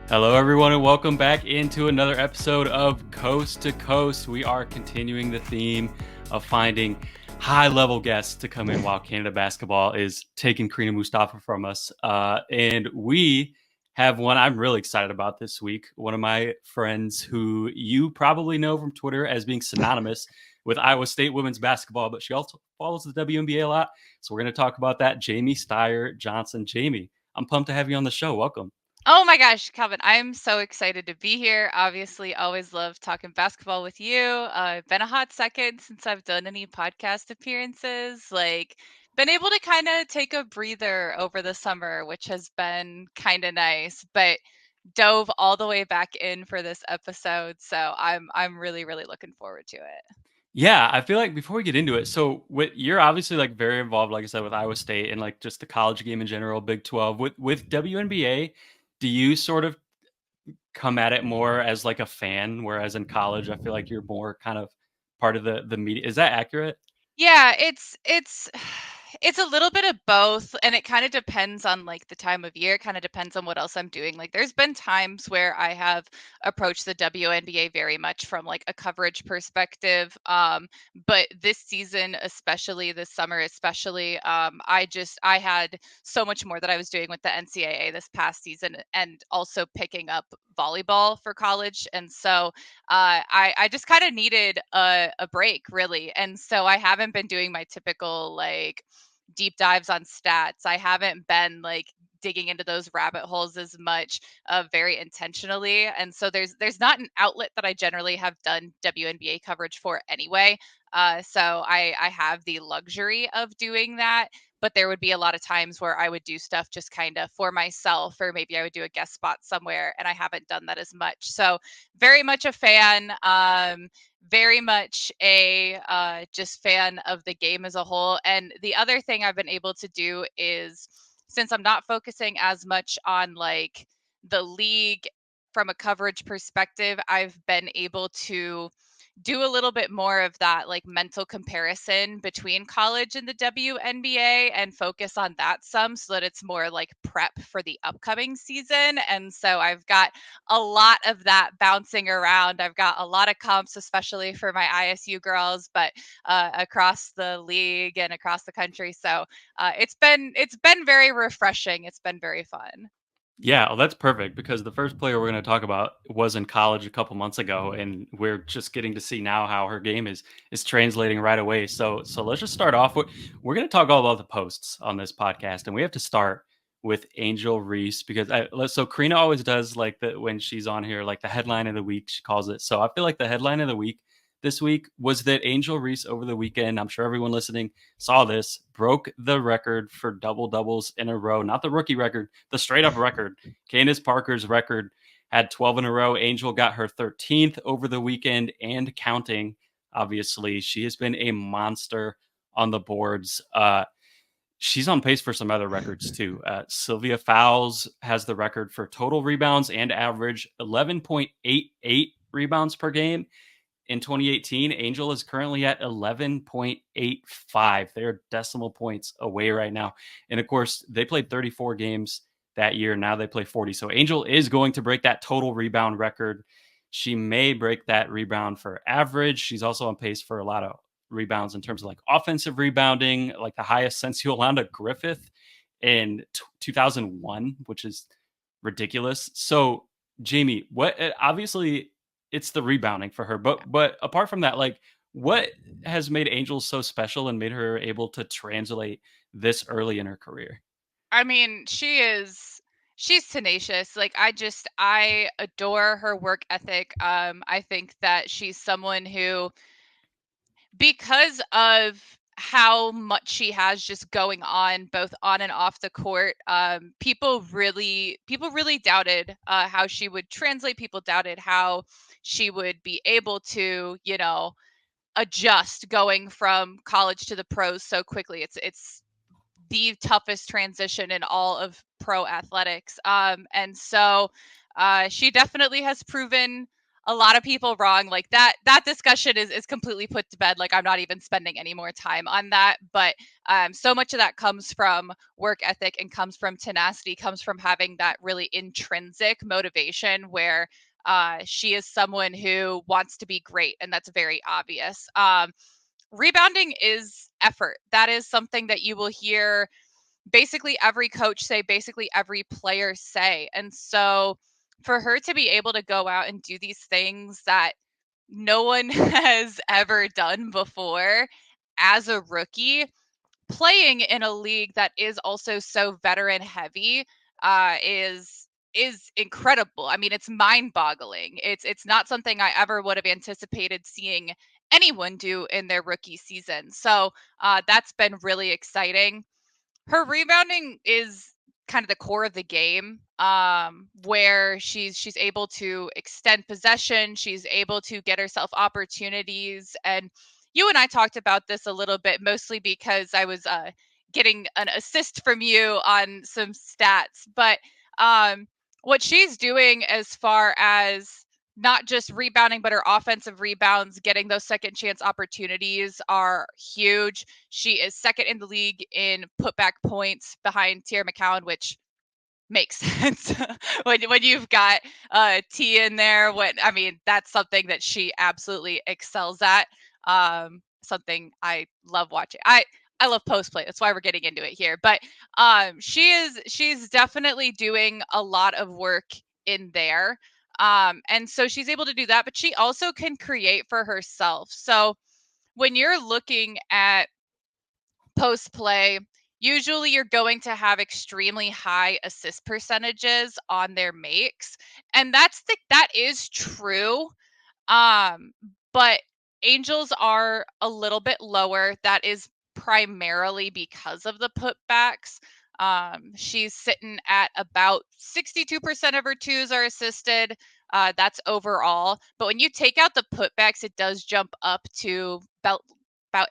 Hello, everyone, and welcome back into another episode of Coast to Coast. We are continuing the theme of finding high-level guests to come in while Canada basketball is taking Karina Mustafa from us. And we have one I'm really excited about this week. One of my friends who you probably know from Twitter as being synonymous with Iowa State women's basketball, but she also follows the WNBA a lot. So we're going to talk about that. Jamie Steyer Johnson. Jamie, I'm pumped to have you on the show. Welcome. Oh my gosh, Calvin, I'm so excited to be here. Obviously, always love talking basketball with you. Been a hot second since I've done any podcast appearances. Been able to kind of take a breather over the summer, which has been kind of nice, but dove all the way back in for this episode. So I'm really looking forward to it. Yeah, I feel like before we get into it, so you're obviously like very involved, like I said, with Iowa State and like just the college game in general, Big 12. With WNBA, do you sort of come at it more as like a fan, whereas in college, I feel like you're more kind of part of the media. Is that accurate? Yeah, it's it's a little bit of both, and it kind of depends on like the time of year. It kind of depends on what else I'm doing. Like there's been times where I have approached the WNBA very much from like a coverage perspective. But this season, especially this summer, especially, I had so much more that I was doing with the NCAA this past season, and also picking up volleyball for college, and so I just kind of needed a break, really. And so I haven't been doing my typical like deep dives on stats. I haven't been like digging into those rabbit holes as much, very intentionally. And so there's not an outlet that I generally have done WNBA coverage for anyway. So I have the luxury of doing that. But there would be a lot of times where I would do stuff just kind of for myself, or maybe I would do a guest spot somewhere, and I haven't done that as much. So very much a fan. Very much a just fan of the game as a whole. And the other thing I've been able to do is, since I'm not focusing as much on like the league from a coverage perspective, I've been able to do a little bit more of that like mental comparison between college and the WNBA, and focus on that some, so that it's more like prep for the upcoming season. And so I've got a lot of that bouncing around. I've got a lot of comps, especially for my ISU girls, but across the league and across the country. So it's been very refreshing. It's been very fun. Yeah, well, that's perfect because the first player we're going to talk about was in college a couple months ago, and we're just getting to see now how her game is translating right away. So let's just start off with we're going to talk all about the posts on this podcast, and we have to start with Angel Reese because so Karina always does like the when she's on here like the headline of the week she calls it. So I feel like the headline of the week this week was that Angel Reese over the weekend. I'm sure everyone listening saw this, broke the record for double doubles in a row. Not the rookie record, the straight up record. Candace Parker's record had 12 in a row. Angel got her 13th over the weekend and counting. Obviously, she has been a monster on the boards. She's on pace for some other records too. Sylvia Fowles has the record for total rebounds and average 11.88 rebounds per game in 2018. Angel is currently at 11.85. They're decimal points away right now. And of course, they played 34 games that year. Now they play 40. So Angel is going to break that total rebound record. She may break that rebound for average. She's also on pace for a lot of rebounds in terms of like offensive rebounding, like the highest since Yolanda Griffith in 2001, which is ridiculous. So, Jamie, what obviously it's the rebounding for her. But apart from that, like what has made Angel so special and made her able to translate this early in her career? I mean, she's tenacious. Like I adore her work ethic. I think that she's someone who, because of how much she has just going on both on and off the court, people really doubted how she would translate. People doubted how she would be able to, adjust going from college to the pros so quickly. It's the toughest transition in all of pro athletics. And so she definitely has proven a lot of people wrong. Like that discussion is completely put to bed. Like I'm not even spending any more time on that. But so much of that comes from work ethic and comes from tenacity, comes from having that really intrinsic motivation where she is someone who wants to be great, and that's very obvious. Rebounding is effort. That is something that you will hear basically every coach say, basically every player say. And so for her to be able to go out and do these things that no one has ever done before as a rookie, playing in a league that is also so veteran heavy, is incredible. I mean, it's mind-boggling. It's not something I ever would have anticipated seeing anyone do in their rookie season. So that's been really exciting. Her rebounding is kind of the core of the game, where she's able to extend possession, she's able to get herself opportunities. And you and I talked about this a little bit, mostly because I was getting an assist from you on some stats. But um, what she's doing as far as not just rebounding, but her offensive rebounds, getting those second chance opportunities are huge. She is second in the league in putback points behind Tierra McCowan, which makes sense when you've got T in there. What I mean, that's something that she absolutely excels at. Something I love watching. I love post play. That's why we're getting into it here. But she's definitely doing a lot of work in there. And so she's able to do that, but she also can create for herself. So when you're looking at post play, usually you're going to have extremely high assist percentages on their makes. And that is true. Um, but Angels are a little bit lower. That is primarily because of the putbacks. She's sitting at about 62% of her twos are assisted. That's overall. But when you take out the putbacks, it does jump up to about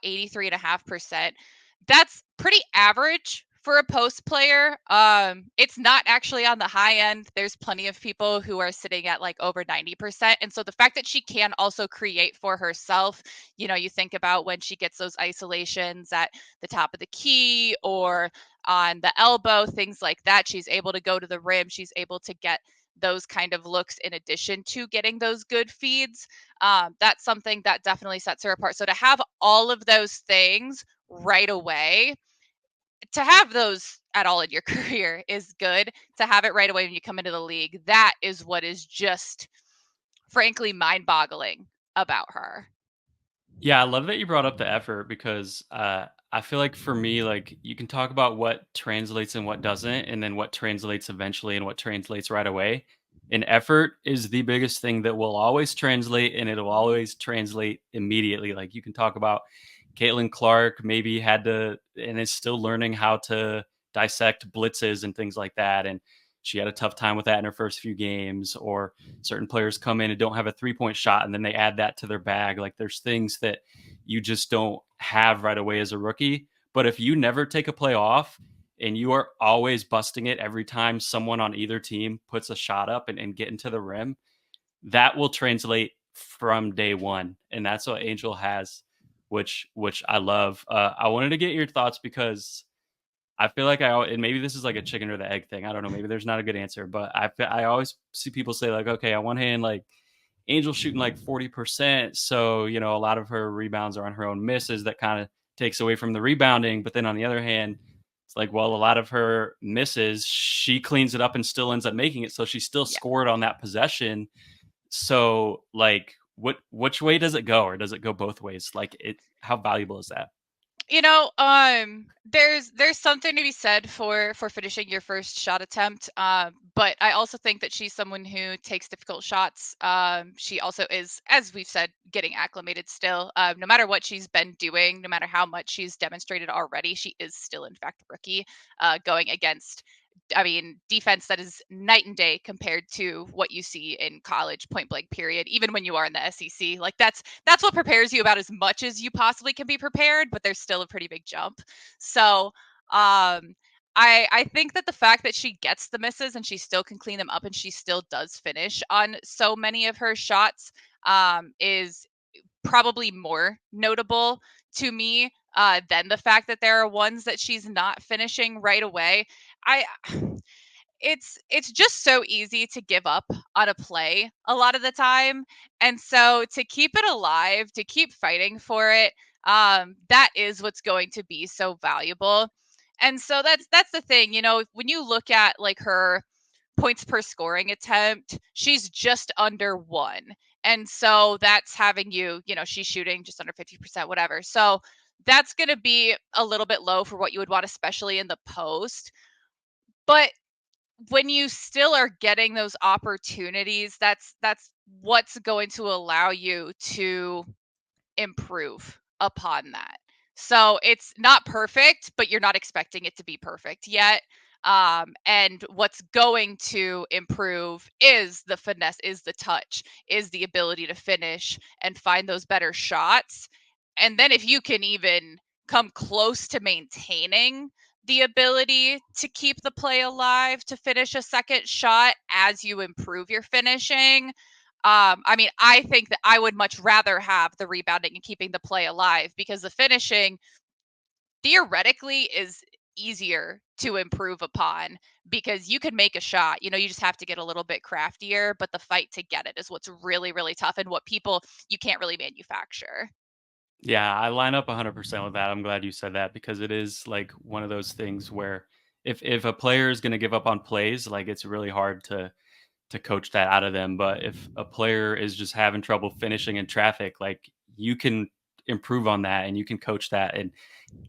83.5%. That's pretty average for a post player. It's not actually on the high end. There's plenty of people who are sitting at like over 90%. And so the fact that she can also create for herself, you think about when she gets those isolations at the top of the key or on the elbow, things like that. She's able to go to the rim. She's able to get those kind of looks in addition to getting those good feeds. That's something that definitely sets her apart. So to have all of those things right away, to have those at all in your career is good. To have it right away when you come into the league, that is what is just frankly mind-boggling about her. Yeah, I love that you brought up the effort because I feel like for me, like you can talk about what translates and what doesn't, and then what translates eventually and what translates right away. And effort is the biggest thing that will always translate, and it'll always translate immediately. Like you can talk about Caitlin Clark, maybe had to and is still learning how to dissect blitzes and things like that. And she had a tough time with that in her first few games, or certain players come in and don't have a 3-point shot and then they add that to their bag. Like there's things that you just don't have right away as a rookie. But if you never take a play off and you are always busting it every time someone on either team puts a shot up and get into the rim, that will translate from day one. And that's what Angel has, which I love. I wanted to get your thoughts because I feel like and maybe this is like a chicken or the egg thing. I don't know. Maybe there's not a good answer, but I always see people say like, okay, on one hand, like Angel shooting like 40%. So, a lot of her rebounds are on her own misses. That kind of takes away from the rebounding. But then on the other hand, it's like, well, a lot of her misses, she cleans it up and still ends up making it. So she still Yeah. scored on that possession. So like which way does it go? Or does it go both ways? Like how valuable is that? There's something to be said for finishing your first shot attempt. But I also think that she's someone who takes difficult shots. She also is, as we've said, getting acclimated still. No matter what she's been doing, no matter how much she's demonstrated already, she is still in fact rookie. Going against, I mean, defense that is night and day compared to what you see in college, point blank period. Even when you are in the SEC, like that's what prepares you about as much as you possibly can be prepared, but there's still a pretty big jump. So, um, I think that the fact that she gets the misses and she still can clean them up and she still does finish on so many of her shots is probably more notable to me than the fact that there are ones that she's not finishing right away. I it's just so easy to give up on a play a lot of the time, and so to keep it alive, to keep fighting for it, that is what's going to be so valuable. And so that's the thing, you know, when you look at like her points per scoring attempt, she's just under 1. And so that's having you, you know, she's shooting just under 50%, whatever. So that's going to be a little bit low for what you would want, especially in the post. But when you still are getting those opportunities, that's what's going to allow you to improve upon that. So it's not perfect, but you're not expecting it to be perfect yet. And what's going to improve is the finesse, is the touch, is the ability to finish and find those better shots. And then if you can even come close to maintaining the ability to keep the play alive, to finish a second shot as you improve your finishing, I mean, I think that I would much rather have the rebounding and keeping the play alive, because the finishing theoretically is easier to improve upon because you can make a shot. You know, you just have to get a little bit craftier, but the fight to get it is what's really, really tough and what people you can't really manufacture. Yeah, I line up 100% with that. I'm glad you said that because it is like one of those things where if a player is going to give up on plays, like it's really hard to coach that out of them. But if a player is just having trouble finishing in traffic, like you can improve on that and you can coach that, and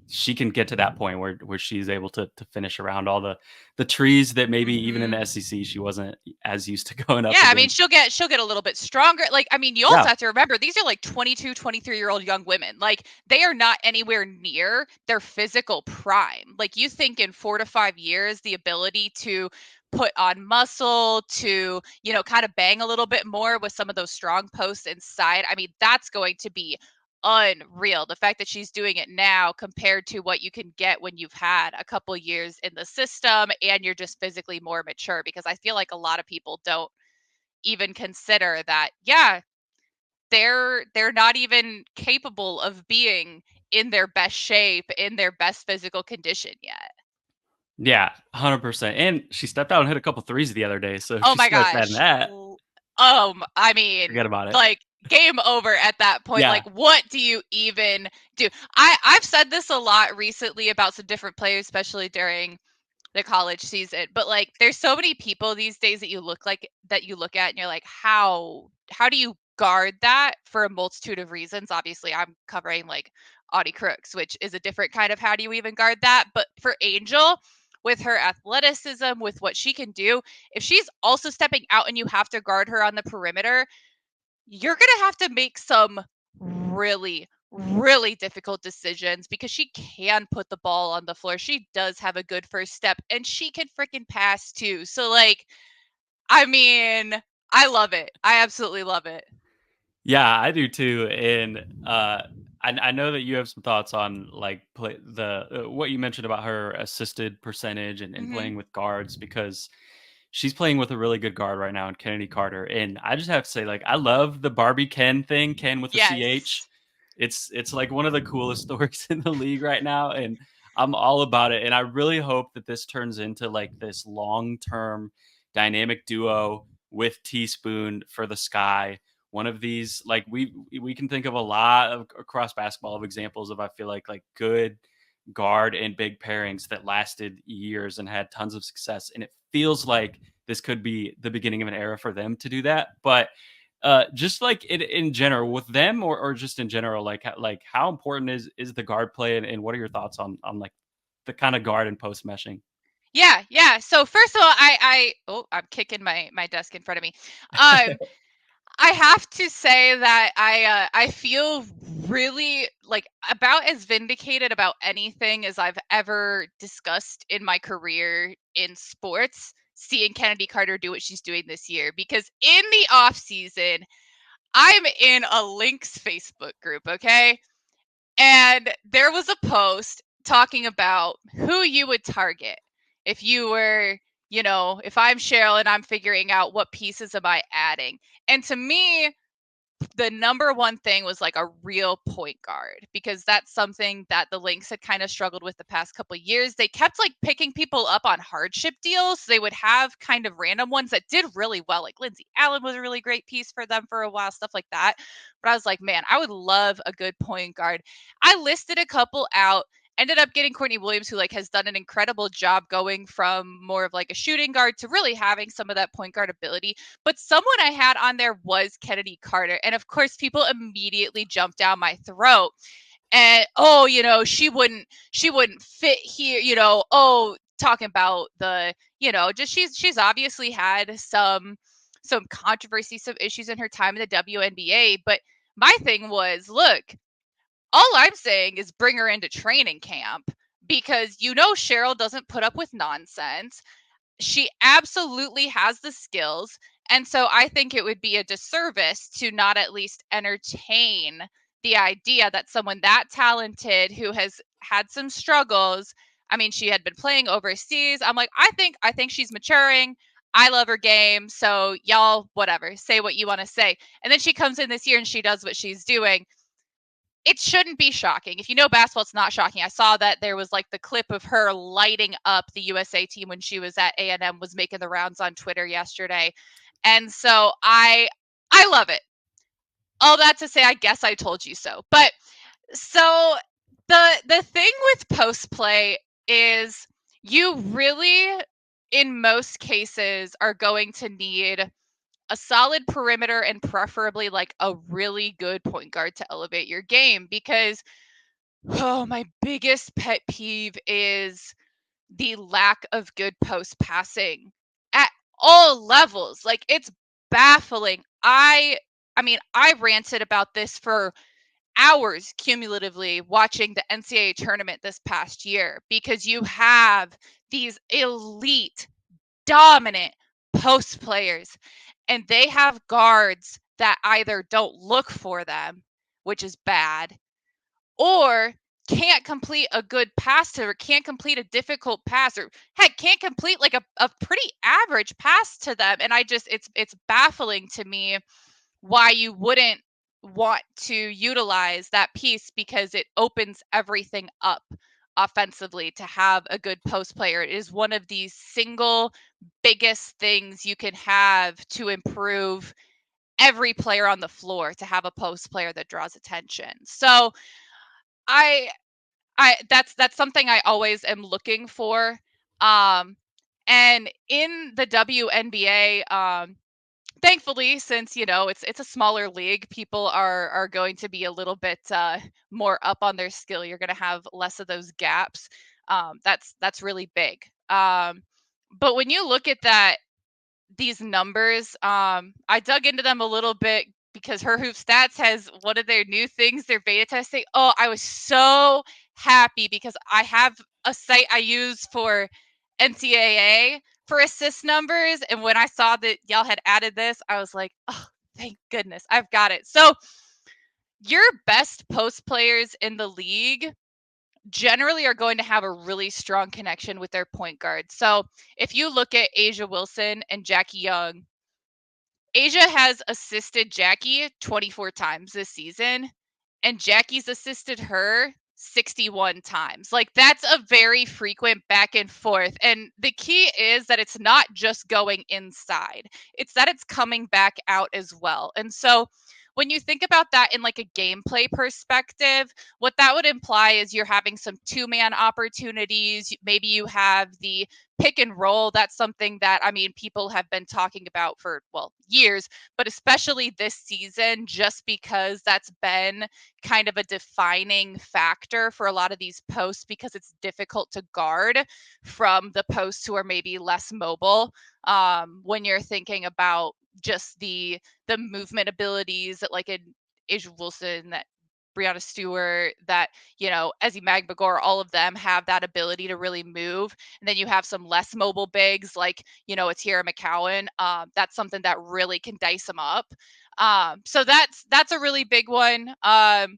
she can get to that point where she's able to finish around all the trees that maybe even in the Mhm. SEC she wasn't as used to going up Yeah, I mean, against. she'll get a little bit stronger. Like, I mean, you Yeah. also have to remember these are like 22, 23-year-old young women. Like, they are not anywhere near their physical prime. Like, you think in 4 to 5 years the ability to put on muscle, to, you know, kind of bang a little bit more with some of those strong posts inside. I mean, that's going to be unreal. The fact that she's doing it now compared to what you can get when you've had a couple years in the system and you're just physically more mature, because I feel like a lot of people don't even consider that, yeah, they're not even capable of being in their best shape, in their best physical condition yet. Yeah, 100%. And she stepped out and hit a couple threes the other day. So if Oh she my starts adding gosh. that, I mean, forget about it. like, game over at that point. Yeah. Like, what do you even do? I've said this a lot recently about some different players, especially during the college season, but like there's so many people these days that you look at and you're like, how do you guard that, for a multitude of reasons. Obviously I'm covering like Audie Crooks, which is a different kind of how do you even guard that, but for Angel, with her athleticism, with what she can do, if she's also stepping out and you have to guard her on the perimeter, you're going to have to make some really, really difficult decisions, because she can put the ball on the floor. She does have a good first step and she can freaking pass too. So, like, I mean, I love it. I absolutely love it. Yeah, I do too. And I know that you have some thoughts on like play the what you mentioned about her assisted percentage and Hmm. playing with guards, because she's playing with a really good guard right now in Kennedy Carter. And I just have to say, like, I love the Barbie Ken thing, Ken with a Yes. CH. It's like one of the coolest stories in the league right now, and I'm all about it. And I really hope that this turns into like this long term dynamic duo with Teaspoon for the Sky. One of these, like we can think of a lot of across basketball of examples of, I feel like good guard and big pairings that lasted years and had tons of success. And it feels like this could be the beginning of an era for them to do that. But just like in general with them, or just in general, like how important is the guard play, and what are your thoughts on like the kind of guard and post meshing? Yeah, yeah. So first of all, I oh, I'm kicking my desk in front of me. Um I have to say that I feel really like about as vindicated about anything as I've ever discussed in my career in sports, seeing Kennedy Carter do what she's doing this year, because in the off season I'm in a Lynx Facebook group, okay? And there was a post talking about who you would target. if you were, if I'm Cheryl and I'm figuring out what pieces am I adding. And to me, the number one thing was like a real point guard, because that's something that the Lynx had kind of struggled with the past couple of years. They kept like picking people up on hardship deals. So they would have kind of random ones that did really well. Like Lindsay Allen was a really great piece for them for a while, stuff like that. But I was like, man, I would love a good point guard. I listed a couple out, ended up getting Courtney Williams, who like has done an incredible job going from more of like a shooting guard to really having some of that point guard ability. But someone I had on there was Kennedy Carter. And of course, people immediately jumped down my throat. And she wouldn't fit here, talking about the, just she's obviously had some controversy, some issues in her time in the WNBA. But my thing was, look, all I'm saying is bring her into training camp, because Cheryl doesn't put up with nonsense. She absolutely has the skills. And so I think it would be a disservice to not at least entertain the idea that someone that talented, who has had some struggles, I mean, she had been playing overseas. I'm like, I think she's maturing. I love her game. So y'all, whatever, say what you want to say. And then she comes in this year and she does what she's doing. It shouldn't be shocking. If you know basketball, it's not shocking. I saw that there was like the clip of her lighting up the USA team when she was at A&M was making the rounds on Twitter yesterday. And so I love it. All that to say, I guess I told you so. But so the thing with post play is, you really, in most cases, are going to need a solid perimeter and preferably like a really good point guard to elevate your game. Because my biggest pet peeve is the lack of good post passing at all levels. Like, it's baffling. I mean, I ranted about this for hours cumulatively watching the NCAA tournament this past year, because you have these elite, dominant post players, and they have guards that either don't look for them, which is bad, or can't complete a good pass to, or can't complete a difficult pass, or heck, can't complete like a pretty average pass to them. And it's baffling to me why you wouldn't want to utilize that piece, because it opens everything up offensively to have a good post player. It is one of the single biggest things you can have to improve every player on the floor, to have a post player that draws attention. So I that's something I always am looking for. Um, and in the WNBA, thankfully, since it's a smaller league, people are going to be a little bit more up on their skill. You're going to have less of those gaps. That's really big. But when you look at these numbers, I dug into them a little bit, because Her Hoop Stats has one of their new things, their beta testing. Oh, I was so happy, because I have a site I use for NCAA for assist numbers, and when I saw that y'all had added this, I was like, oh, thank goodness, I've got it. So your best post players in the league generally are going to have a really strong connection with their point guard. So if you look at Asia Wilson and Jackie Young, Asia has assisted Jackie 24 times this season, and Jackie's assisted her 61 times. Like, that's a very frequent back and forth. And the key is that it's not just going inside, it's that it's coming back out as well. And so when you think about that in like a gameplay perspective, what that would imply is you're having some two-man opportunities. Maybe you have the pick and roll. That's something that, I mean, people have been talking about for, well, years, but especially this season, just because that's been kind of a defining factor for a lot of these posts, because it's difficult to guard from the posts who are maybe less mobile. When you're thinking about just the movement abilities that, like, in Asia Wilson, that Brianna Stewart, that, Ezzy Magbagor, all of them have that ability to really move. And then you have some less mobile bigs like, it's Tierra McCowan. That's something that really can dice them up. So that's a really big one. Brianna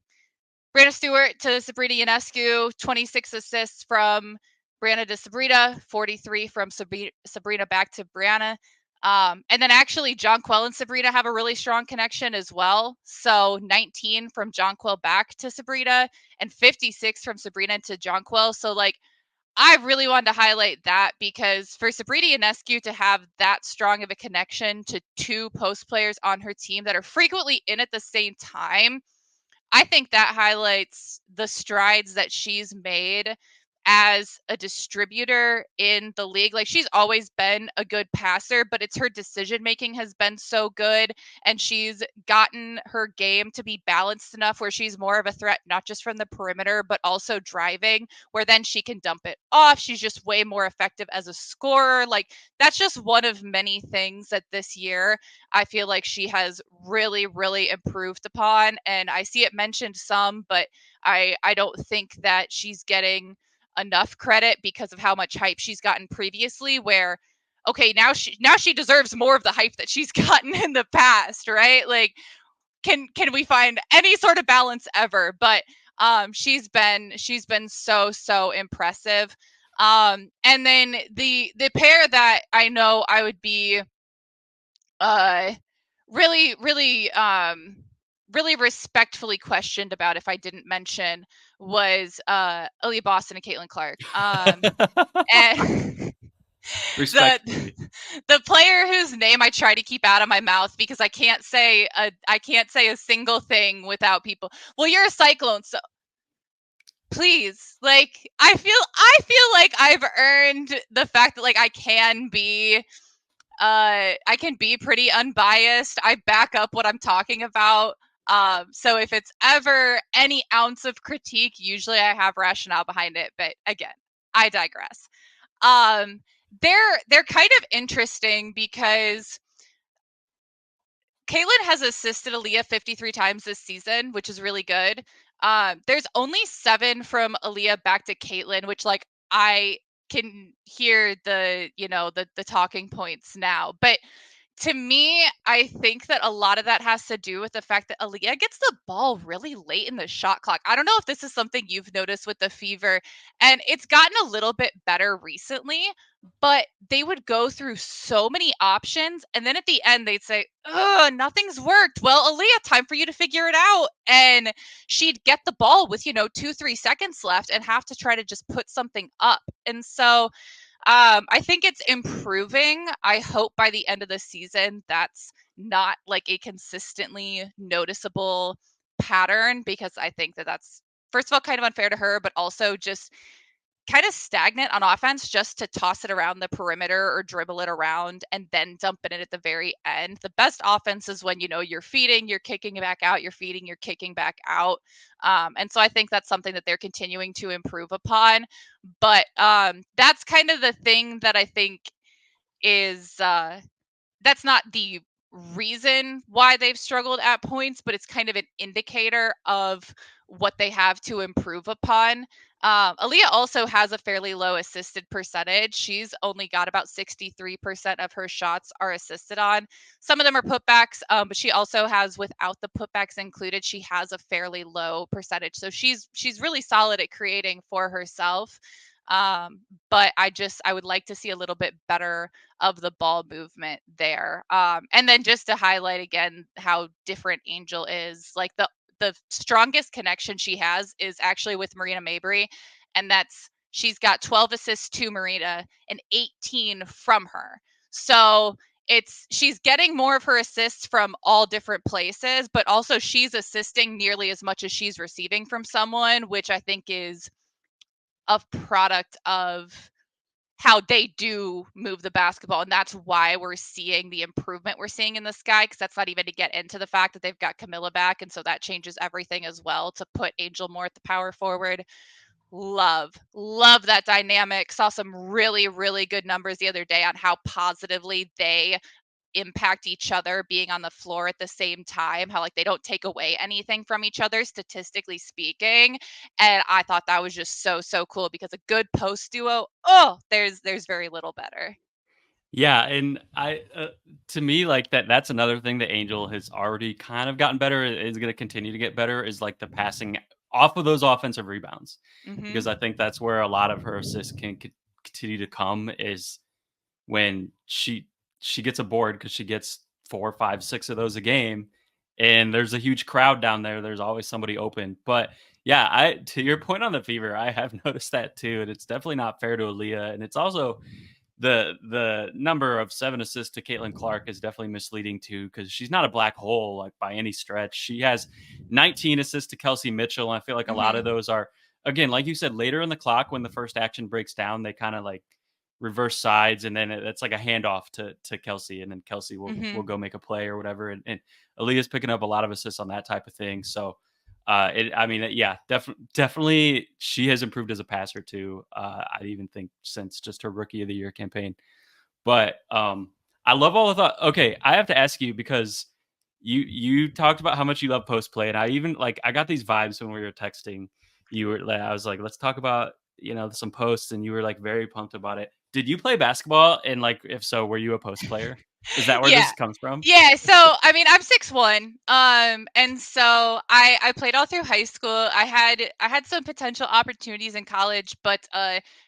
Stewart to Sabrina Ionescu, 26 assists from Brianna to Sabrina, 43 from Sabrina back to Brianna. And then actually, Jonquel and Sabrina have a really strong connection as well. So 19 from Jonquel back to Sabrina and 56 from Sabrina to Jonquel. So, like, I really wanted to highlight that because for Sabrina Ionescu to have that strong of a connection to two post players on her team that are frequently in at the same time, I think that highlights the strides that she's made as a distributor in the league. Like, she's always been a good passer, but it's her decision making has been so good, and she's gotten her game to be balanced enough where she's more of a threat, not just from the perimeter, but also driving, where then she can dump it off. She's just way more effective as a scorer. Like, that's just one of many things that this year I feel like she has really, really improved upon. And I see it mentioned some, but I don't think that she's getting enough credit because of how much hype she's gotten previously, where okay, now she deserves more of the hype that she's gotten in the past, right? Like, can we find any sort of balance ever? But she's been so impressive. And then the pair that I know I would be uh really really respectfully questioned about if I didn't mention was Aaliyah Boston and Caitlin Clark. And the Respectfully. the player whose name I try to keep out of my mouth because I can't say a single thing without people. Well, you're a Cyclone, so please, like, I feel like I've earned the fact that, like, I can be pretty unbiased. I back up what I'm talking about. So if it's ever any ounce of critique, usually I have rationale behind it. But again, I digress. Um, they're kind of interesting because Caitlin has assisted Aaliyah 53 times this season, which is really good. There's only 7 from Aaliyah back to Caitlin, which, like, I can hear the talking points now. But to me, I think that a lot of that has to do with the fact that Aaliyah gets the ball really late in the shot clock. I don't know if this is something you've noticed with the Fever, and it's gotten a little bit better recently, but they would go through so many options, and then at the end they'd say, "Ugh, nothing's worked." Well, Aaliyah, time for you to figure it out. And she'd get the ball with 2-3 seconds left and have to try to just put something up. And so I think it's improving. I hope by the end of the season that's not like a consistently noticeable pattern, because I think that that's, first of all, kind of unfair to her, but also just kind of stagnant on offense just to toss it around the perimeter or dribble it around and then dump it in at the very end. The best offense is when you're feeding, you're kicking it back out, you're feeding, you're kicking back out. And so I think that's something that they're continuing to improve upon. But that's kind of the thing that I think is that's not the reason why they've struggled at points, but it's kind of an indicator of what they have to improve upon. Aaliyah also has a fairly low assisted percentage. She's only got about 63% of her shots are assisted on. Some of them are putbacks, but she also has, without the putbacks included, she has a fairly low percentage. So she's really solid at creating for herself. But I would like to see a little bit better of the ball movement there. And then just to highlight again how different Angel is, like the strongest connection she has is actually with Marina Mabry, and that's she's got 12 assists to Marina and 18 from her. So she's getting more of her assists from all different places, but also she's assisting nearly as much as she's receiving from someone, which I think is a product of how they do move the basketball. And that's why we're seeing the improvement we're seeing in the Sky, because that's not even to get into the fact that they've got Camilla back. And so that changes everything as well to put Angel more at the power forward. Love that dynamic. Saw some really, really good numbers the other day on how positively they impact each other being on the floor at the same time, how, like, they don't take away anything from each other statistically speaking. And I thought that was just so cool, because a good post duo, oh, there's very little better. Yeah, and to me, like, that's another thing that Angel has already kind of gotten better, is gonna continue to get better, is, like, the passing off of those offensive rebounds, because I Mhm. think that's where a lot of her assists can continue to come is when she gets a board because she gets 4, 5, 6 of those a game, and there's a huge crowd down there. There's always somebody open. But yeah, I to your point on the fever, I have noticed that too, and it's definitely not fair to Aaliyah, and it's also the number of 7 assists to Caitlin Clark is definitely misleading too because she's not a black hole like by any stretch. She has 19 assists to Kelsey Mitchell, and I feel like a lot of Mhm. those are again, like you said, later in the clock when the first action breaks down, they kind of like reverse sides, and then it's like a handoff to Kelsey, and then Kelsey will Mhm. go make a play or whatever, and Aaliyah's picking up a lot of assists on that type of thing. So. I mean, yeah, definitely, she has improved as a passer too. I even think since just her rookie of the year campaign. But I love all of that. Okay, I have to ask you because you talked about how much you love post play, and I even like I got these vibes when we were texting. You were like, I was like, let's talk about some posts, and you were like very pumped about it. Did you play basketball? And like, if so, were you a post player? Is that where Yeah. this comes from? Yeah, so I mean, I'm 6'1", and so I played all through high school. I had some potential opportunities in college, but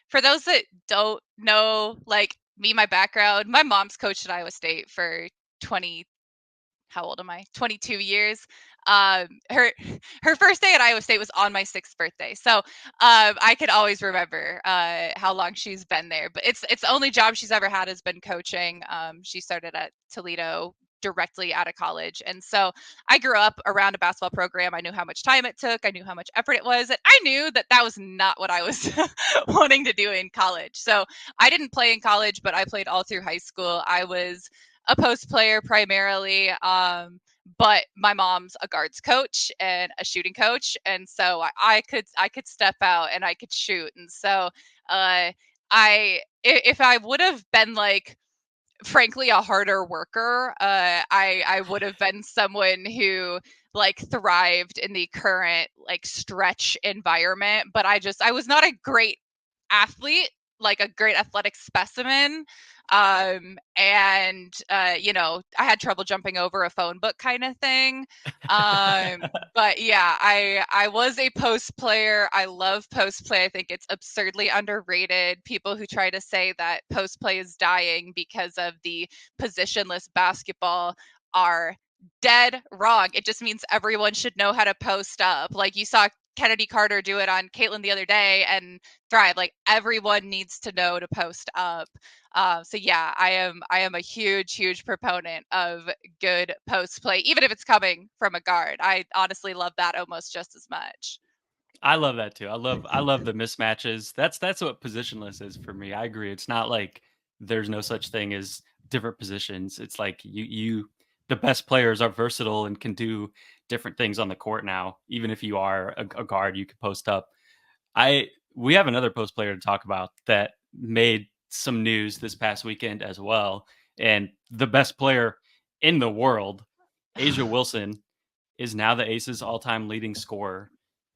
for those that don't know, like me, my background, my mom's coached at Iowa State for 20 how old am I? 22 years. Her first day at Iowa State was on my 6th birthday, so I can always remember how long she's been there. But it's the only job she's ever had has been coaching. She started at Toledo directly out of college, and so I grew up around a basketball program. I knew how much time it took. I knew how much effort it was, and I knew that that was not what I was wanting to do in college. So I didn't play in college, but I played all through high school. I was a post player primarily. But my mom's a guards coach and a shooting coach, and so I could step out and I could shoot, and so if I would have been like frankly a harder worker, I would have been someone who like thrived in the current like stretch environment, but I was not a great athlete, like a great athletic specimen. And I had trouble jumping over a phone book kind of thing. But yeah, I was a post player. I love post play. I think it's absurdly underrated. People who try to say that post play is dying because of the positionless basketball are dead wrong. It just means everyone should know how to post up. Like you saw Kennedy Carter do it on Caitlin the other day and thrive. Like everyone needs to know to post up. So yeah, I am a huge proponent of good post play, even if it's coming from a guard. I honestly love that almost just as much. I love that too. I love the mismatches. That's what positionless is for me. I agree. It's not like there's no such thing as different positions. It's like you the best players are versatile and can do different things on the court now. Even if you are a guard, you can post up. I We have another post player to talk about that made some news this past weekend as well. And the best player in the world, Asia Wilson, is now the Aces all-time leading scorer.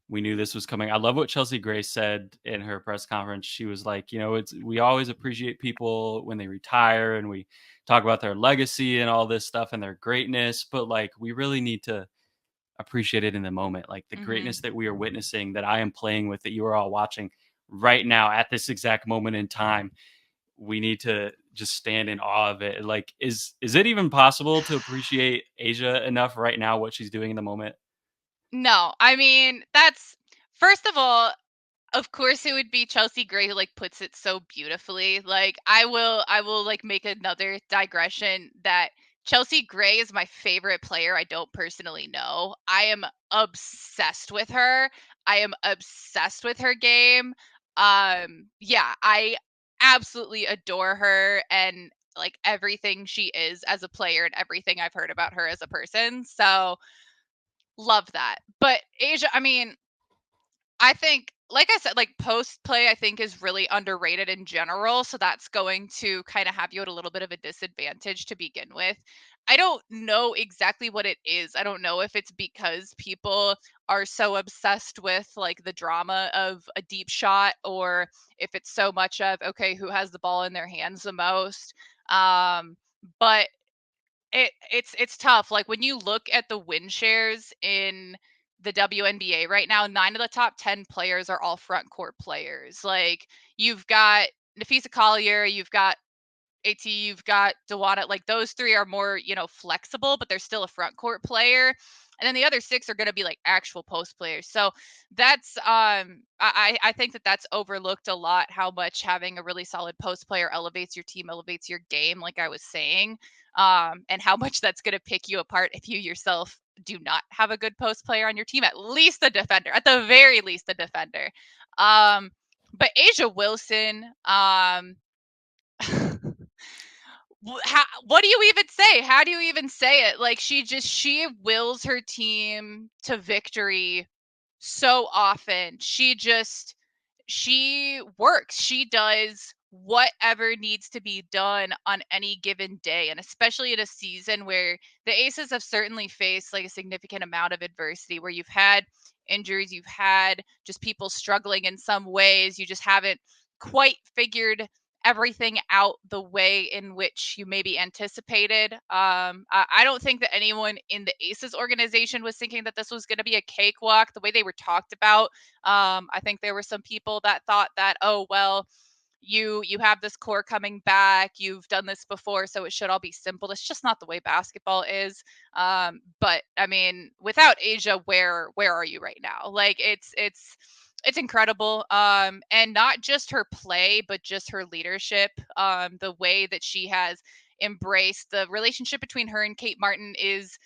We knew this was coming. I love what Chelsea Grace said in her press conference. She was like, it's we always appreciate people when they retire and we talk about their legacy and all this stuff and their greatness, but like we really need to appreciate it in the moment. Like the greatness Mhm. that we are witnessing, that I am playing with, that you are all watching right now at this exact moment in time. We need to just stand in awe of it. Like, is it even possible to appreciate Asia enough right now, what she's doing in the moment? No, I mean, that's first of all, of course it would be Chelsea Gray who like puts it so beautifully. Like I will like make another digression that Chelsea Gray is my favorite player I don't personally know. I am obsessed with her. I am obsessed with her game. Yeah, I absolutely adore her and like everything she is as a player and everything I've heard about her as a person. So love that. But Asia, I mean, I think, like I said, like post play, I think is really underrated in general. So that's going to kind of have you at a little bit of a disadvantage to begin with. I don't know exactly what it is. I don't know if it's because people are so obsessed with like the drama of a deep shot or if it's so much of, okay, who has the ball in their hands the most. But it's tough. Like when you look at the win shares in the WNBA right now, 9 of the top 10 players are all front court players. Like, you've got Nafisa Collier, you've got AT, you've got Dewana. Like, those three are more, flexible, but they're still a front court player. And then the other six are going to be like actual post players. So that's I think that that's overlooked a lot, how much having a really solid post player elevates your team, elevates your game, like I was saying, and how much that's going to pick you apart if you yourself do not have a good post player on your team, at least a defender, at the very least a defender. But Asia Wilson, what do you even say? How do you even say it? Like, she wills her team to victory so often. She works. She does whatever needs to be done on any given day, and especially in a season where the Aces have certainly faced like a significant amount of adversity, where you've had injuries, you've had just people struggling in some ways, you just haven't quite figured everything out the way in which you maybe anticipated. I don't think that anyone in the Aces organization was thinking that this was going to be a cakewalk the way they were talked about. I think there were some people that thought that, oh well, you have this core coming back, you've done this before, so it should all be simple. That's just not the way basketball is. But I mean, without Asia, where are you right now? Like, it's incredible. And not just her play, but just her leadership. The way that she has embraced the relationship between her and Kate Martin is,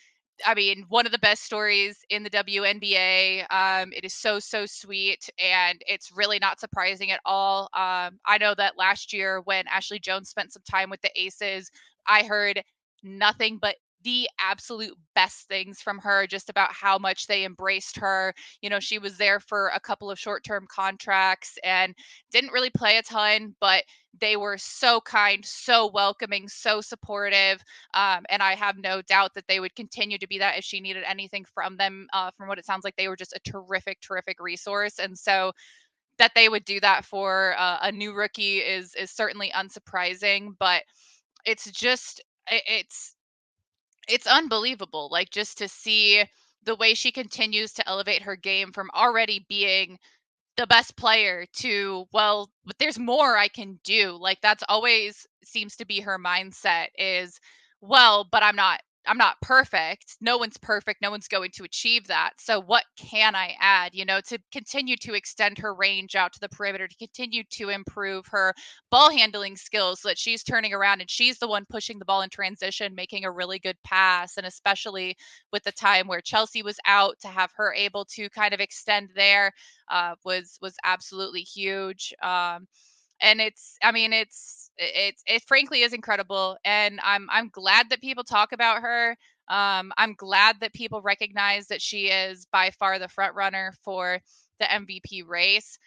I mean, one of the best stories in the WNBA. It is so, so sweet, and it's really not surprising at all. I know that last year when Ashley Jones spent some time with the Aces, I heard nothing but the absolute best things from her, just about how much they embraced her. She was there for a couple of short-term contracts and didn't really play a ton, but they were so kind, so welcoming, so supportive. And I have no doubt that they would continue to be that if she needed anything from them. From what it sounds like, they were just a terrific, terrific resource. And so that they would do that for a new rookie is certainly unsurprising. But it's just it's unbelievable. Like, just to see the way she continues to elevate her game from already being the best player to, well, but there's more I can do. Like, that's always seems to be her mindset is, well, but I'm not perfect. No one's perfect. No one's going to achieve that. So what can I add, to continue to extend her range out to the perimeter, to continue to improve her ball handling skills so that she's turning around and she's the one pushing the ball in transition, making a really good pass. And especially with the time where Chelsea was out, to have her able to kind of extend there was absolutely huge. And I mean, it frankly is incredible, and I'm glad that people talk about her. I'm glad that people recognize that she is by far the front runner for the MVP race.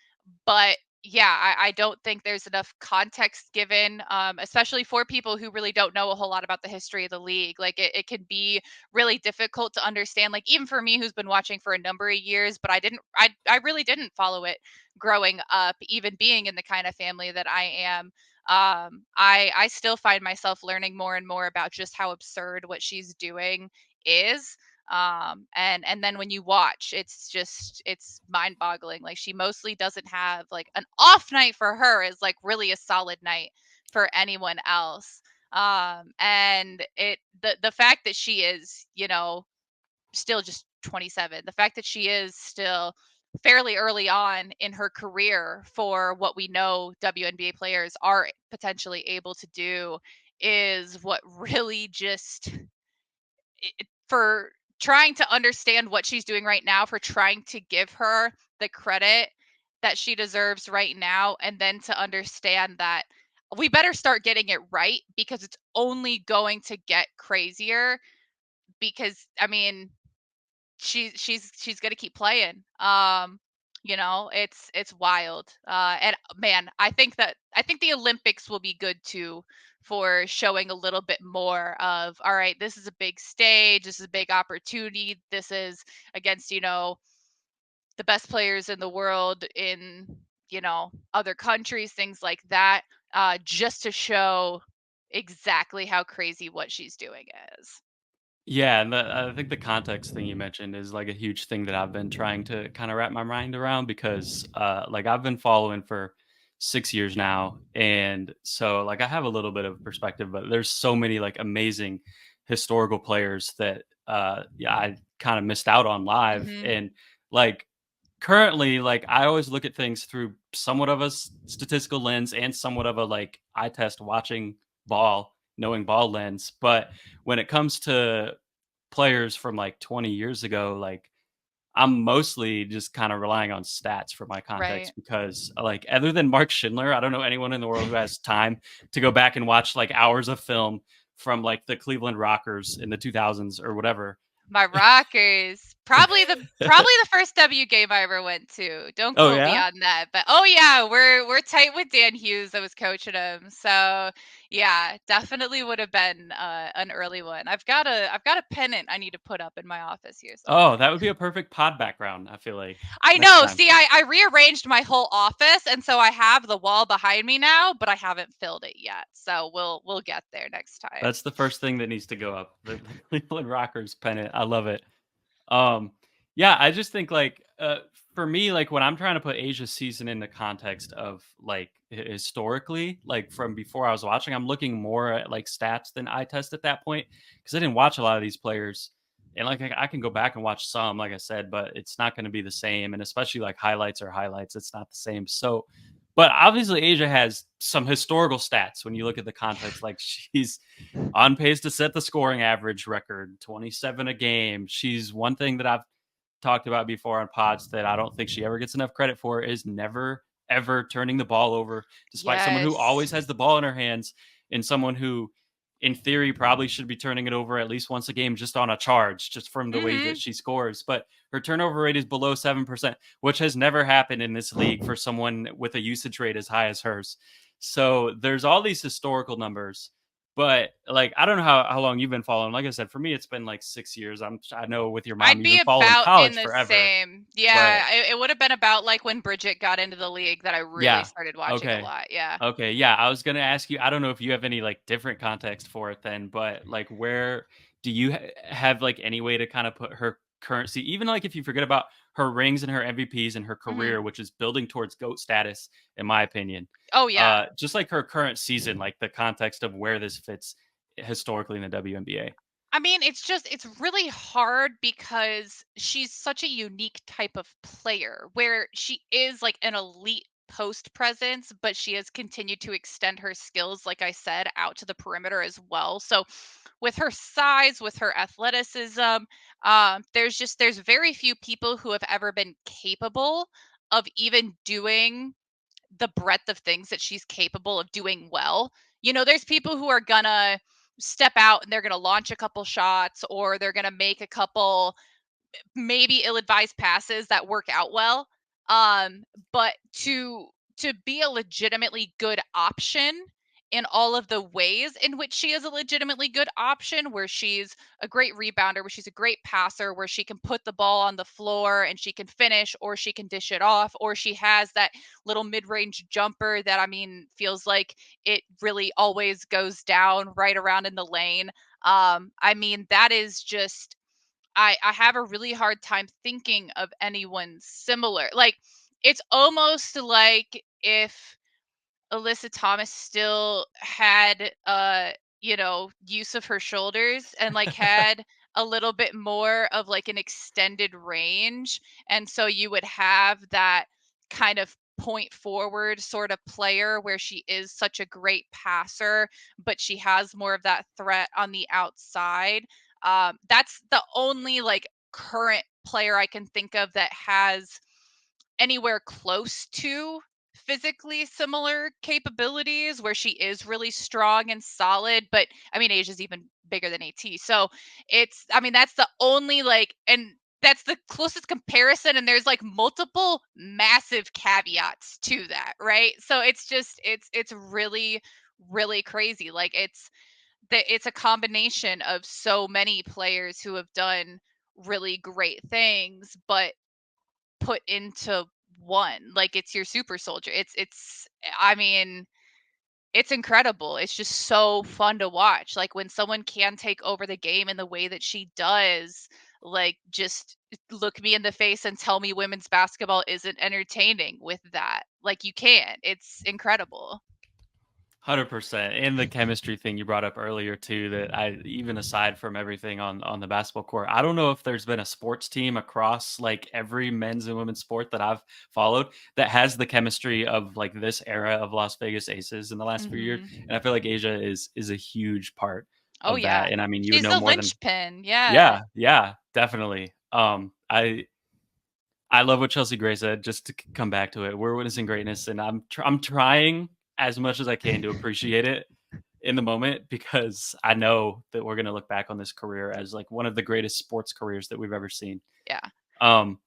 But yeah, I don't think there's enough context given, especially for people who really don't know a whole lot about the history of the league. Like, it can be really difficult to understand, like, even for me, who's been watching for a number of years, but I really didn't follow it growing up, even being in the kind of family that I am. I still find myself learning more and more about just how absurd what she's doing is. And then when you watch, it's mind boggling. Like, she mostly doesn't have, like, an off night for her is like really a solid night for anyone else. And the fact that she is, still just 27, the fact that she is still fairly early on in her career for what we know WNBA players are potentially able to do, is what really just, for trying to understand what she's doing right now, for trying to give her the credit that she deserves right now, and then to understand that we better start getting it right, because it's only going to get crazier. Because I mean, she's gonna keep playing. It's wild. And man, I think the Olympics will be good too, for showing a little bit more of, all right, this is a big stage, this is a big opportunity, this is against, the best players in the world in, other countries, things like that, just to show exactly how crazy what she's doing is. Yeah, and I think the context thing you mentioned is like a huge thing that I've been trying to kind of wrap my mind around because like I've been following for 6 years now. And so like I have a little bit of perspective, but there's so many like amazing historical players that yeah, I kind of missed out on live. Mhm. And like currently, like I always look at things through somewhat of a statistical lens and somewhat of a like eye test watching ball, knowing ball lens. But when it comes to players from like 20 years ago, like I'm mostly just kind of relying on stats for my Right. context because like other than Mark Schindler, I don't know anyone in the world who has time to go back and watch like hours of film from like the Cleveland Rockers in the 2000s or whatever. My Rockers. Probably the first W game I ever went to. Don't Oh quote me yeah? on that, but oh yeah, we're tight with Dan Hughes. I was coaching him, so yeah, definitely would have been an early one. I've got a pennant I need to put up in my office here Oh, somewhere. that would be a perfect pod background, I feel like, I next know. time. See, I rearranged my whole office, and so I have the wall behind me now, but I haven't filled it yet. So we'll get there next time. That's the first thing that needs to go up, the Cleveland Rockers pennant. I love it. Um, yeah, I just think like for me, like when I'm trying to put Asia's season in the context of like historically, like from before I was watching, I'm looking more at like stats than eye test at that point because I didn't watch a lot of these players. And like I can go back and watch some, like I said, but it's not going to be the same. And especially like highlights or highlights, it's not the same. So, but obviously Asia has some historical stats when you look at the context. Like she's on pace to set the scoring average record, 27 a game. She's one thing that I've talked about before on pods that I don't think she ever gets enough credit for is never ever turning the ball over, despite someone who Yes. always has the ball in her hands and someone who in theory probably should be turning it over at least once a game just on a charge just from the way that Mhm. she scores, but her turnover rate is below 7%, which has never happened in this league for someone with a usage rate as high as hers. So there's all these historical numbers, but, like, I don't know how long you've been following. Like I said, for me, it's been, like, 6 years. I know with your mom, I'd you've be been following about in college the forever, same. but Yeah, it would have been about like when Bridget got into the league that I really yeah. started watching a Okay. lot. Yeah. Okay, yeah, I was gonna ask you, I don't know if you have any, like, different context for it then, but, like, where do you have, like, any way to kinda put her currency even, like, if you forget about her rings and her MVPs and her career, Mhm. which is building towards GOAT status, in my opinion, Oh yeah. just like her current season, like, the context of where this fits historically in the WNBA. I mean, it's really hard because she's such a unique type of player where she is like an elite post presence, but she has continued to extend her skills, like I said, out to the perimeter as well. So with her size, with her athleticism, there's very few people who have ever been capable of even doing the breadth of things that she's capable of doing well. You know, there's people who are gonna step out and they're gonna launch a couple shots or they're gonna make a couple maybe ill-advised passes that work out well. Um, but to be a legitimately good option in all of the ways in which she is a legitimately good option, where she's a great rebounder, where she's a great passer, where she can put the ball on the floor and she can finish, or she can dish it off, or she has that little mid-range jumper that I mean feels like it really always goes down right around in the lane. I mean, that is just I have a really hard time thinking of anyone similar. Like it's almost like if Alyssa Thomas still had use of her shoulders and like had a little bit more of like an extended range, and so you would have that kind of point forward sort of player where she is such a great passer but she has more of that threat on the outside. That's the only like current player I can think of that has anywhere close to physically similar capabilities where she is really strong and solid. But I mean Asia's even bigger than AT, so it's I mean that's the only like and that's the closest comparison, and there's like multiple massive caveats to that, right? So it's just it's really really crazy. Like it's a combination of so many players who have done really great things but put into one. Like it's your super soldier. It's I mean, it's incredible. It's just so fun to watch. Like when someone can take over the game in the way that she does, like just look me in the face and tell me women's basketball isn't entertaining with that. Like you can't. It's incredible. 100%. And the chemistry thing you brought up earlier too, that I even aside from everything on the basketball court, I don't know if there's been a sports team across like every men's and women's sport that I've followed that has the chemistry of like this era of Las Vegas Aces in the last few years. And I Mhm. feel like Asia is a huge part Oh of yeah. that. And I mean, you would She's know the more than linchpin. Yeah. yeah, yeah, definitely. I love what Chelsea Gray said. Just to come back to it, we're witnessing greatness, and I'm trying as much as I can to appreciate it in the moment because I know that we're gonna look back on this career as like one of the greatest sports careers that we've ever seen. Yeah. Um,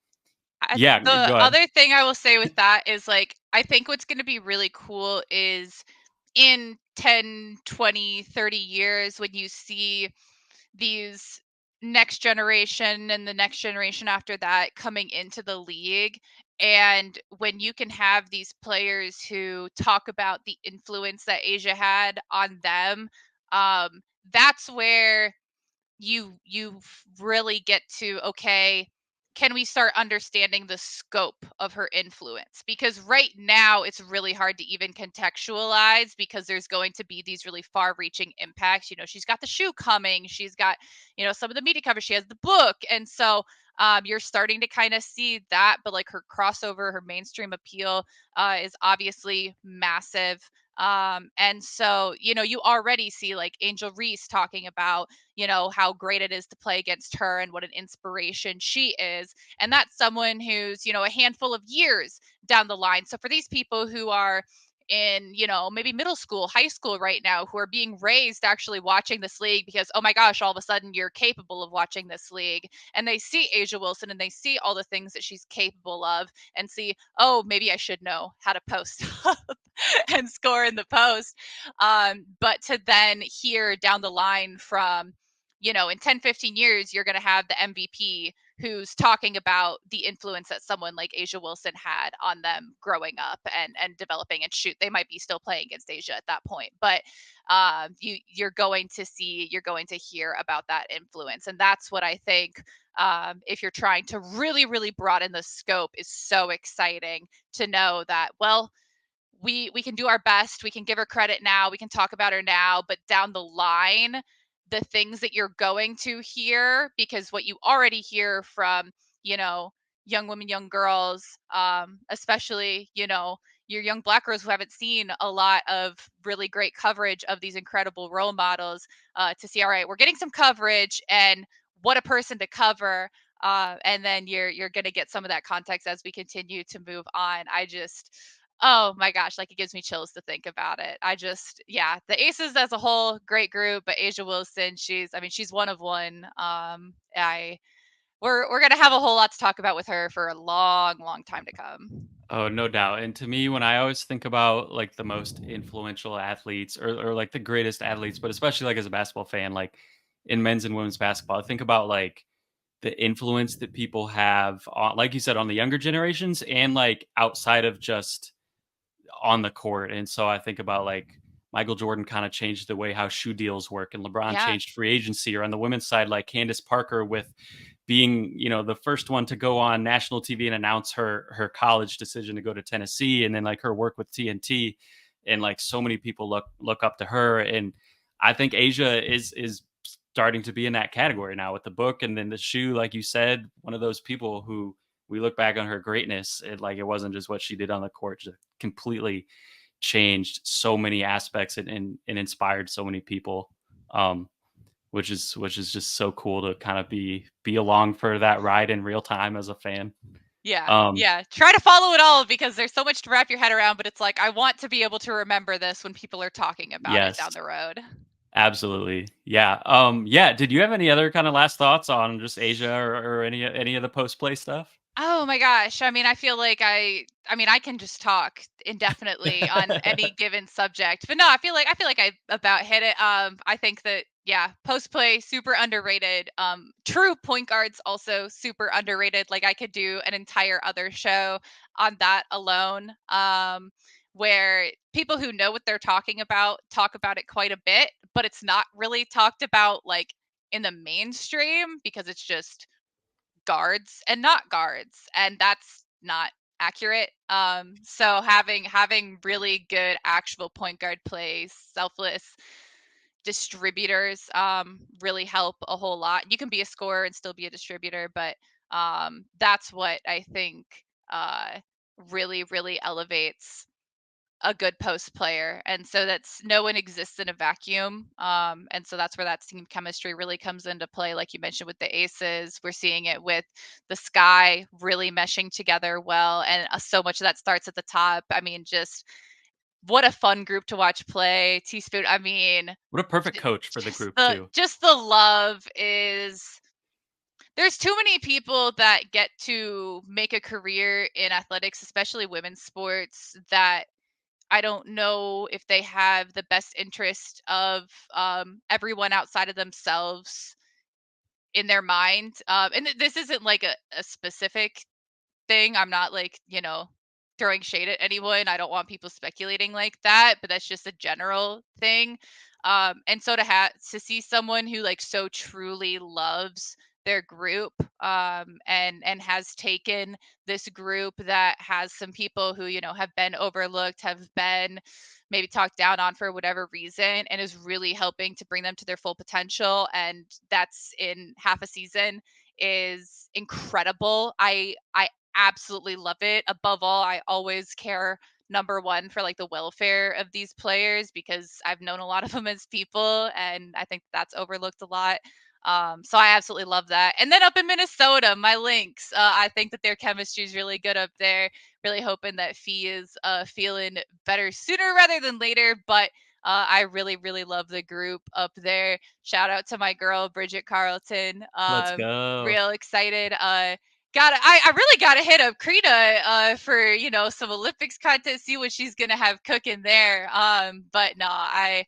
yeah, The go ahead. other thing I will say with that is like I think what's going to be really cool is in 10, 20, 30 years when you see these next generation and the next generation after that coming into the league, and when you can have these players who talk about the influence that Asia had on them, um that's where you really get to, okay, can we start understanding the scope of her influence? Because right now it's really hard to even contextualize because there's going to be these really far reaching impacts. You know, she's got the shoe coming, she's got, you know, some of the media coverage, she has the book. And so you're starting to kind of see that, but like her crossover, her mainstream appeal is obviously massive. And so, you know, you already see like Angel Reese talking about, you know, how great it is to play against her and what an inspiration she is. And that's someone who's, you know, a handful of years down the line. So for these people who are in, you know, maybe middle school, high school right now, who are being raised actually watching this league because, oh my gosh, all of a sudden you're capable of watching this league. And they see Asia Wilson and they see all the things that she's capable of and see, oh, maybe I should know how to post up and score in the post. But to then hear down the line from, you know, in 10, 15 years, you're going to have the MVP who's talking about the influence that someone like Asia Wilson had on them growing up and developing. And shoot, they might be still playing against Asia at that point, but you're going to see, you're going to hear about that influence. And that's what I think, if you're trying to really, really broaden the scope, is so exciting to know that, well, we can do our best, we can give her credit now, we can talk about her now, but down the line, the things that you're going to hear, because what you already hear from, you know, young women, young girls, especially, you know, your young black girls who haven't seen a lot of really great coverage of these incredible role models, to see, all right, we're getting some coverage and what a person to cover. And then you're going to get some of that context as we continue to move on. I just, oh my gosh, like it gives me chills to think about it. I just, yeah, the Aces as a whole, great group, but Asia Wilson, she's, I mean, she's one of one. I we're gonna have a whole lot to talk about with her for a long, long time to come. Oh, no doubt. And to me, when I always think about like the most influential athletes or like the greatest athletes, but especially like as a basketball fan, like in men's and women's basketball, I think about like the influence that people have on, like you said, on the younger generations and like outside of just on the court. And so I think about like Michael Jordan kind of changed the way how shoe deals work, and LeBron Yeah, changed free agency. Or on the women's side, like Candace Parker with being, you know, the first one to go on national TV and announce her college decision to go to Tennessee, and then like her work with TNT, and like so many people look up to her. And I think Asia is starting to be in that category now with the book and then the shoe, like you said, one of those people who we look back on her greatness. It wasn't just what she did on the court; just completely changed so many aspects and inspired so many people. Um, which is just so cool to kind of be along for that ride in real time as a fan. yeah, Um, yeah. Try to follow it all because there's so much to wrap your head around, but it's like I want to be able to remember this when people are talking about it yes, down the road. absolutely, yeah. Yeah. Did you have any other kind of last thoughts on just Asia or any of the post play stuff? Oh my gosh. I mean, I feel like I mean, I can just talk indefinitely on any given subject. But no, I feel like I about hit it. I think that, yeah, post play super underrated. True point guards also super underrated. Like I could do an entire other show on that alone. where people who know what they're talking about talk about it quite a bit, but it's not really talked about like in the mainstream because it's just guards and not guards, and that's not accurate. So having really good actual point guard plays, selfless distributors really help a whole lot. You can be a scorer and still be a distributor, but that's what I think uh, really elevates a good post player. And so that's no one exists in a vacuum. And so that's where that team chemistry really comes into play. Like you mentioned with the Aces, we're seeing it with the Sky really meshing together well. And so much of that starts at the top. I mean, just what a fun group to watch play. Teaspoon, I mean, What a perfect coach for the just group too. the love is there's too many people that get to make a career in athletics, especially women's sports, that I don't know if they have the best interest of everyone outside of themselves in their mind. And this isn't like a specific thing. I'm not like, throwing shade at anyone. I don't want people speculating like that, but that's just a general thing. And so to see someone who like so truly loves their group and has taken this group that has some people who have been overlooked, have been maybe talked down on for whatever reason, and is really helping to bring them to their full potential, and that's in half a season, is incredible. I absolutely love it. Above all, I always care number one for like the welfare of these players because I've known a lot of them as people, and I think that's overlooked a lot. So I absolutely love that. And then up in Minnesota, my Lynx, I think that their chemistry is really good up there. Really hoping that Fee is feeling better sooner rather than later. But I really love the group up there. Shout out to my girl Bridget Carlton. Let's go. Real excited. I really gotta hit up Krita for some Olympics content, see what she's gonna have cooking there. But no, I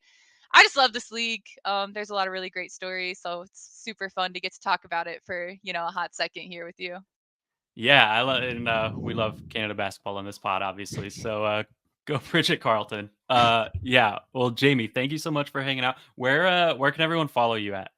just love this league. There's a lot of really great stories, so it's super fun to get to talk about it for a hot second here with you. Yeah, I love and we love Canada basketball on this pod, obviously. So go Bridget Carlton. Yeah. Well, Jamie, thank you so much for hanging out. Where can everyone follow you at?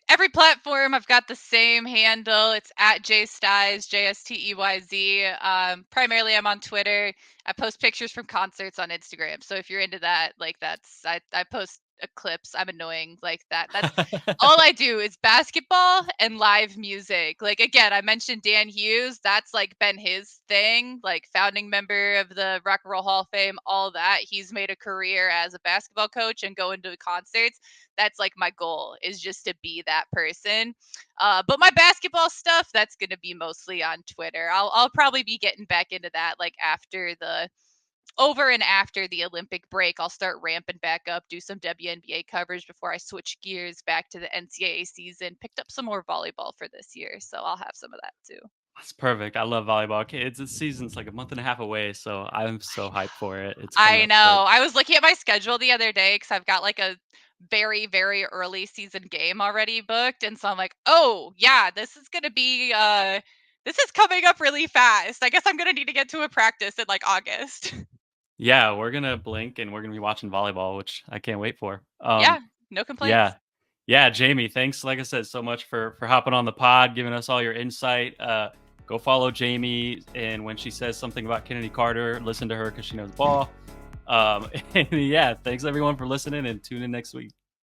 Every platform, I've got the same handle. It's at JSteyz, JSTEYZ. Primarily, I'm on Twitter. I post pictures from concerts on Instagram. So if you're into that, like I post clips. I'm annoying like that. That's all I do is basketball and live music. Like again, I mentioned Dan Hughes. That's like been his thing. Like founding member of the Rock and Roll Hall of Fame. All that he's made a career as a basketball coach and going to concerts. That's like my goal is just to be that person. But my basketball stuff, that's going to be mostly on Twitter. I'll probably be getting back into that like after the over and after the Olympic break. I'll start ramping back up, do some WNBA coverage before I switch gears back to the NCAA season. Picked up some more volleyball for this year, so I'll have some of that too. That's perfect. I love volleyball. Okay, it's the season's like a month and a half away, so I'm so hyped for it. It's coming I up quick. know. I was looking at my schedule the other day because I've got like a very early season game already booked, and so I'm like, oh yeah, this is coming up really fast. I guess I'm gonna need to get to a practice in like August. Yeah, we're gonna blink and we're gonna be watching volleyball, which I can't wait for. Yeah, no Yeah, complaints. yeah, Jamie, thanks. Like I said, so much for hopping on the pod, giving us all your insight. Go follow Jamie, and when she says something about Kennedy Carter, listen to her because she knows ball. And yeah, thanks everyone for listening, and tune in next week.